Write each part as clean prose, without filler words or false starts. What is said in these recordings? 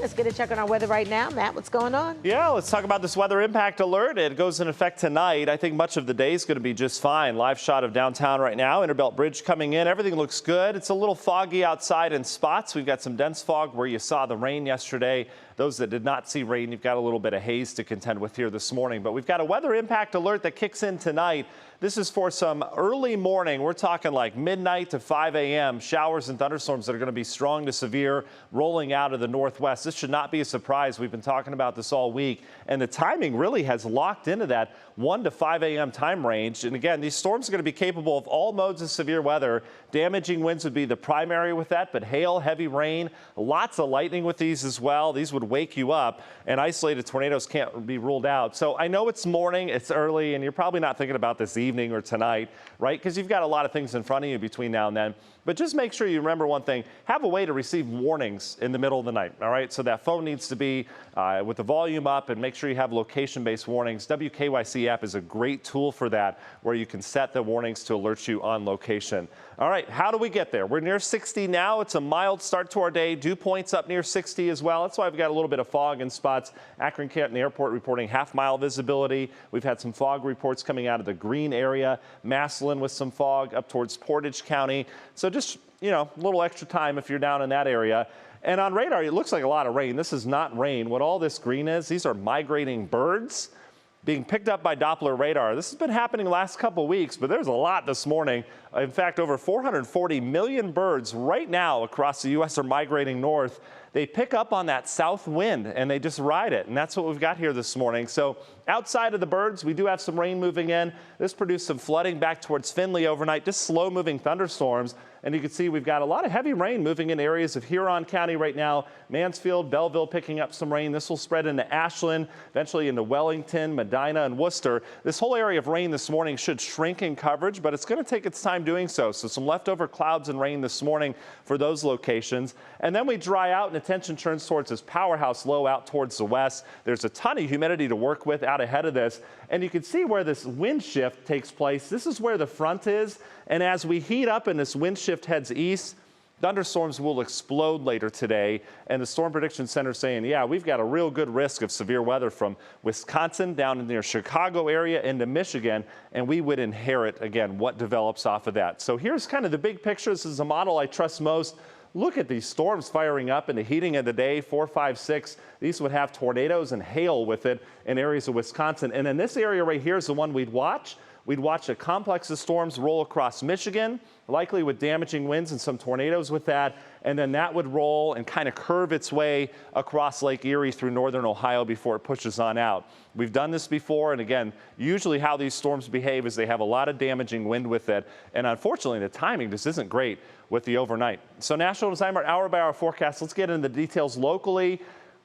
Let's get a check on our weather right now. Matt, what's going on? Yeah, let's talk about this weather impact alert. It goes in effect tonight. I think much of the day is going to be just fine. Live shot of downtown right now. Interbelt Bridge coming in. Everything looks good. It's a little foggy outside in spots. We've got some dense fog where you saw the rain yesterday. Those that did not see rain, you've got a little bit of haze to contend with here this morning. But we've got a weather impact alert that kicks in tonight. This is for some early morning. We're talking like midnight to 5 a.m. Showers and thunderstorms that are going to be strong to severe rolling out of the northwest. This should not be a surprise. We've been talking about this all week, and the timing really has locked into that 1 to 5 a.m. time range. And again, these storms are going to be capable of all modes of severe weather. Damaging winds would be the primary with that, but hail, heavy rain, lots of lightning with these as well. These would wake you up, and isolated tornadoes can't be ruled out. So I know it's morning, it's early, and you're probably not thinking about this evening or tonight, right? Because you've got a lot of things in front of you between now and then. But just make sure you remember one thing, have a way to receive warnings in the middle of the night, all right? So that phone needs to be with the volume up, and make sure you have location-based warnings. WKYC app is a great tool for that, where you can set the warnings to alert you on location. All right, how do we get there? We're near 60 now. It's a mild start to our day. Dew points up near 60 as well. That's why we've got a little bit of fog in spots. Akron-Canton Airport reporting half-mile visibility. We've had some fog reports coming out of the Green area. Massillon with some fog up towards Portage County. So just, you know, a little extra time if you're down in that area. And on radar, it looks like a lot of rain. This is not rain. What all this green is, these are migrating birds being picked up by Doppler radar. This has been happening the last couple weeks, but there's a lot this morning. In fact, over 440 million birds right now across the U.S. are migrating north. They pick up on that south wind and they just ride it. And that's what we've got here this morning. So outside of the birds, we do have some rain moving in. This produced some flooding back towards Findlay overnight, just slow moving thunderstorms. And you can see we've got a lot of heavy rain moving in areas of Huron County right now. Mansfield, Belleville picking up some rain. This will spread into Ashland, eventually into Wellington, Medina, and Worcester. This whole area of rain this morning should shrink in coverage, but it's going to take its time doing so. So some leftover clouds and rain this morning for those locations. And then we dry out and attention turns towards this powerhouse low out towards the west. There's a ton of humidity to work with out ahead of this. And you can see where this wind shift takes place. This is where the front is. And as we heat up and this wind shift heads east, thunderstorms will explode later today. And the Storm Prediction Center saying, yeah, we've got a real good risk of severe weather from Wisconsin down near Chicago area into Michigan. And we would inherit, again, what develops off of that. So here's kind of the big picture. This is a model I trust most. Look at these storms firing up in the heating of the day, 4, 5, 6. These would have tornadoes and hail with it in areas of Wisconsin. And in this area right here is the one we'd watch. We'd watch a complex of storms roll across Michigan, likely with damaging winds and some tornadoes with that. And then that would roll and kind of curve its way across Lake Erie through northern Ohio before it pushes on out. We've done this before. And again, usually how these storms behave is they have a lot of damaging wind with it. And unfortunately, the timing just isn't great with the overnight. So National Timer hour by hour forecast. Let's get into the details locally.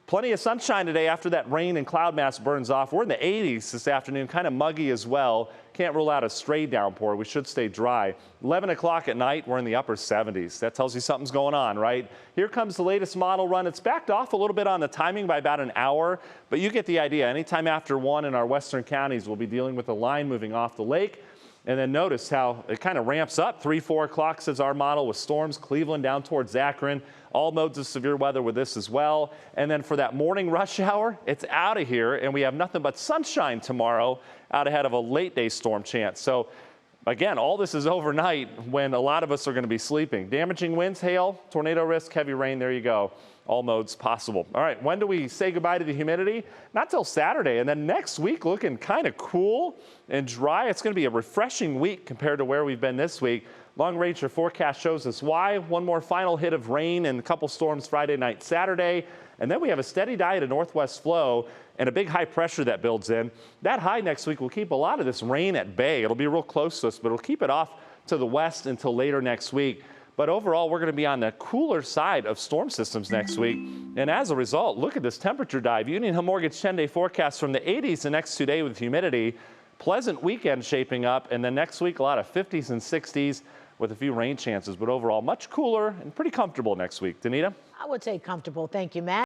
Plenty of sunshine today after that rain and cloud mass burns off. We're in the 80s this afternoon, kind of muggy as well. Can't rule out a stray downpour. We should stay dry. 11 o'clock at night, we're in the upper 70s. That tells you something's going on, right? Here comes the latest model run. It's backed off a little bit on the timing by about an hour, but you get the idea. Anytime after 1 in our western counties, we'll be dealing with a line moving off the lake. And then notice how it kind of ramps up. 3, 4 o'clock says our model with storms, Cleveland down towards Akron. All modes of severe weather with this as well. And then for that morning rush hour, it's out of here. And we have nothing but sunshine tomorrow out ahead of a late day storm chance. So again, all this is overnight when a lot of us are going to be sleeping. Damaging winds, hail, tornado risk, heavy rain. There you go. All modes possible. All right, when do we say goodbye to the humidity? Not till Saturday. And then next week looking kind of cool and dry. It's going to be a refreshing week compared to where we've been this week. Long range forecast shows us why. One more final hit of rain and a couple storms Friday night, Saturday. And then we have a steady diet of northwest flow and a big high pressure that builds in. That high next week will keep a lot of this rain at bay. It'll be real close to us, but it'll keep it off to the west until later next week. But overall, we're going to be on the cooler side of storm systems next week. And as a result, look at this temperature dive. Union Hill Mortgage 10-day forecast from the 80s the next 2 days with humidity. Pleasant weekend shaping up. And then next week, a lot of 50s and 60s with a few rain chances. But overall, much cooler and pretty comfortable next week. Danita? I would say comfortable. Thank you, Matt.